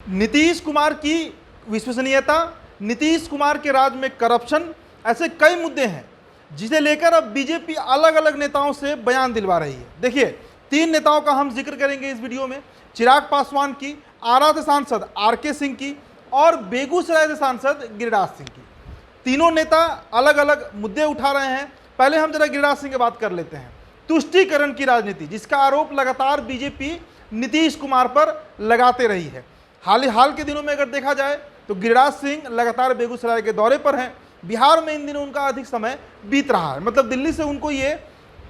नीतीश कुमार की विश्वसनीयता, नीतीश कुमार के राज में करप्शन, ऐसे कई मुद्दे हैं जिसे लेकर अब बीजेपी अलग अलग नेताओं से बयान दिलवा रही है। देखिए, 3 नेताओं का हम जिक्र करेंगे इस वीडियो में। चिराग पासवान की, आरा से सांसद आरके सिंह की और बेगूसराय से सांसद गिरिराज सिंह की। तीनों नेता अलग अलग मुद्दे उठा रहे हैं। पहले हम जरा गिरिराज सिंह की बात कर लेते हैं। तुष्टीकरण की राजनीति, जिसका आरोप लगातार बीजेपी नीतीश कुमार पर लगाते रही है। हाल के दिनों में अगर देखा जाए तो गिरिराज सिंह लगातार बेगूसराय के दौरे पर हैं। बिहार में इन दिनों उनका अधिक समय बीत रहा है, मतलब दिल्ली से उनको ये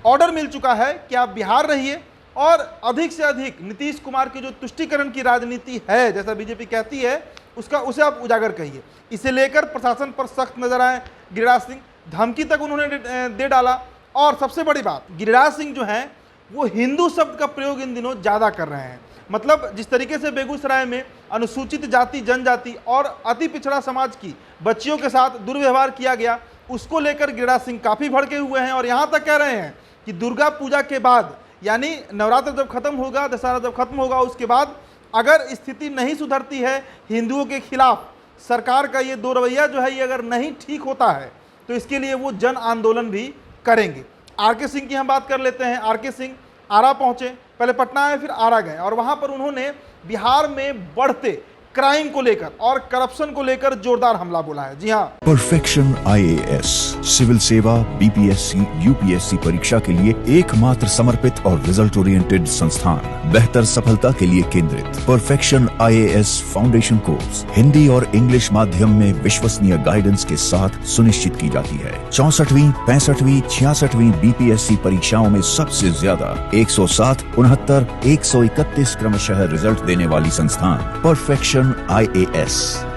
ऑर्डर मिल चुका है कि आप बिहार रहिए और अधिक से अधिक नीतीश कुमार की जो तुष्टीकरण की राजनीति है, जैसा बीजेपी कहती है, उसे आप उजागर कहिए। इसे लेकर प्रशासन पर सख्त नजर आए गिरिराज सिंह, धमकी तक उन्होंने दे डाला। और सबसे बड़ी बात, गिरिराज सिंह जो हैं वो हिंदू शब्द का प्रयोग इन दिनों ज़्यादा कर रहे हैं। मतलब जिस तरीके से बेगूसराय में अनुसूचित जाति, जनजाति और अति पिछड़ा समाज की बच्चियों के साथ दुर्व्यवहार किया गया, उसको लेकर गिरिराज सिंह काफ़ी भड़के हुए हैं और यहाँ तक कह रहे हैं कि दुर्गा पूजा के बाद, यानी नवरात्र जब खत्म होगा, दशहरा जब खत्म होगा, उसके बाद अगर स्थिति नहीं सुधरती है हिंदुओं के खिलाफ, सरकार का ये दो रवैया जो है ये अगर नहीं ठीक होता है तो इसके लिए वो जन आंदोलन भी करेंगे। आरके सिंह की हम बात कर लेते हैं। आरके सिंह आरा पहुंचे, पहले पटना आए फिर आरा गए और वहां पर उन्होंने बिहार में बढ़ते क्राइम को लेकर और करप्शन को लेकर जोरदार हमला बोला है। जी हाँ, परफेक्शन आईएएस सिविल सेवा, बीपीएससी, यूपीएससी परीक्षा के लिए एकमात्र समर्पित और रिजल्ट ओरिएंटेड संस्थान, बेहतर सफलता के लिए केंद्रित। Perfection IAS foundation course Hindi और इंग्लिश माध्यम में विश्वसनीय गाइडेंस के साथ सुनिश्चित की जाती है। 64वीं, 65वीं, 66वीं बीपीएससी परीक्षाओं में सबसे ज्यादा 107, 69, 131 क्रमशः रिजल्ट देने वाली संस्थान perfection IAS,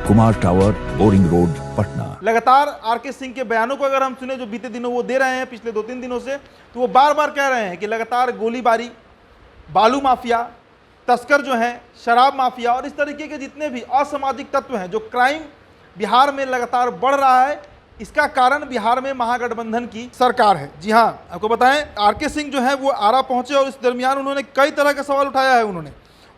Kumar tower, boring road, Patna. लगातार आरके सिंह के बयानों को अगर हम सुने जो बीते दिनों वो दे रहे हैं, पिछले 2-3 दिनों से, तो वो बार बार कह रहे हैं कि लगातार गोलीबारी, बालू माफिया, तस्कर जो हैं, शराब माफिया और इस तरीके के जितने भी असामाजिक तत्व हैं, जो क्राइम बिहार में लगातार बढ़ रहा है, इसका कारण बिहार में महागठबंधन की सरकार है। जी हाँ, आपको बताएं, आरके सिंह जो है वो आरा पहुंचे और इस दरमियान उन्होंने कई तरह का सवाल उठाया है।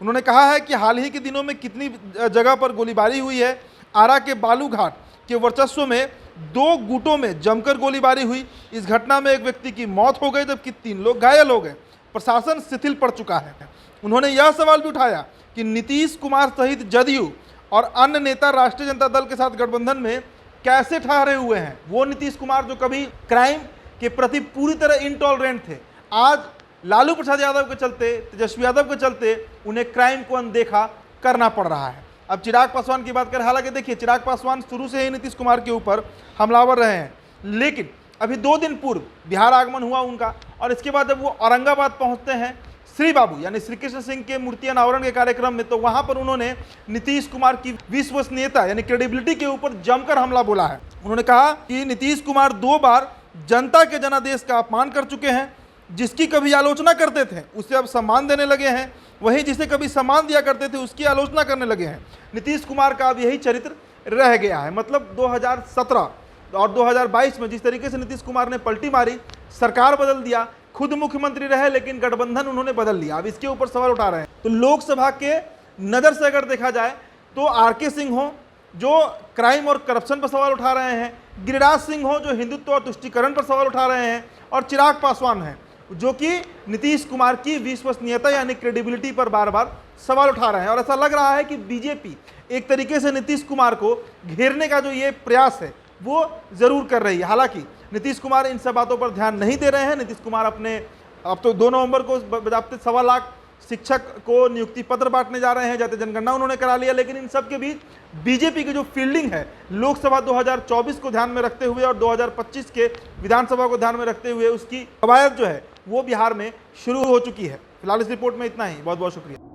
उन्होंने कहा है कि हाल ही के दिनों में कितनी जगह पर गोलीबारी हुई है। आरा के बालू घाट के वर्चस्व में 2 गुटों में जमकर गोलीबारी हुई। इस घटना में एक व्यक्ति की मौत हो गई जबकि 3 लोग घायल हो गए। प्रशासन शिथिल पड़ चुका है। उन्होंने यह सवाल भी उठाया कि नीतीश कुमार सहित जदयू और अन्य नेता राष्ट्रीय जनता दल के साथ गठबंधन में कैसे ठहरे हुए हैं। वो नीतीश कुमार जो कभी क्राइम के प्रति पूरी तरह इनटॉलरेंट थे, आज लालू प्रसाद यादव के चलते, तेजस्वी यादव के चलते उन्हें क्राइम को अनदेखा करना पड़ रहा है। अब चिराग पासवान की बात करें, हालांकि देखिए चिराग पासवान शुरू से ही नीतीश कुमार के ऊपर हमलावर रहे हैं, लेकिन अभी 2 दिन पूर्व बिहार आगमन हुआ उनका और इसके बाद जब वो औरंगाबाद पहुंचते हैं श्री बाबू यानी श्री कृष्ण सिंह के मूर्ति अनावरण के कार्यक्रम में, तो वहां पर उन्होंने नीतीश कुमार की विश्वसनीयता यानी क्रेडिबिलिटी के ऊपर जमकर हमला बोला है। उन्होंने कहा कि नीतीश कुमार 2 बार जनता के जनादेश का अपमान कर चुके हैं। जिसकी कभी आलोचना करते थे उसे अब सम्मान देने लगे हैं, वहीं जिसे कभी सम्मान दिया करते थे उसकी आलोचना करने लगे हैं। नीतीश कुमार का अब यही चरित्र रह गया है। मतलब 2017 और 2022 में जिस तरीके से नीतीश कुमार ने पलटी मारी, सरकार बदल दिया, खुद मुख्यमंत्री रहे लेकिन गठबंधन उन्होंने बदल लिया, अब इसके ऊपर सवाल उठा रहे हैं। तो लोकसभा के नज़र से अगर देखा जाए तो आरके सिंह हो जो क्राइम और करप्शन पर सवाल उठा रहे हैं, गिरिराज सिंह हो जो हिंदुत्व और तुष्टीकरण पर सवाल उठा रहे हैं, और चिराग पासवान हैं जो कि नीतीश कुमार की विश्वसनीयता यानी क्रेडिबिलिटी पर बार बार सवाल उठा रहे हैं। और ऐसा लग रहा है कि बीजेपी एक तरीके से नीतीश कुमार को घेरने का जो ये प्रयास है वो जरूर कर रही है। हालांकि नीतीश कुमार इन सब बातों पर ध्यान नहीं दे रहे हैं। नीतीश कुमार अब तो 2 नवंबर को बजाते 1.25 लाख शिक्षक को नियुक्ति पत्र बांटने जा रहे हैं, जाते जनगणना उन्होंने करा लिया, लेकिन इन सब के बीच बीजेपी की जो फील्डिंग है लोकसभा 2024 को ध्यान में रखते हुए और 2025 के विधानसभा को ध्यान में रखते हुए उसकी कवायद जो है वो बिहार में शुरू हो चुकी है। फिलहाल इस रिपोर्ट में इतना ही। बहुत बहुत शुक्रिया।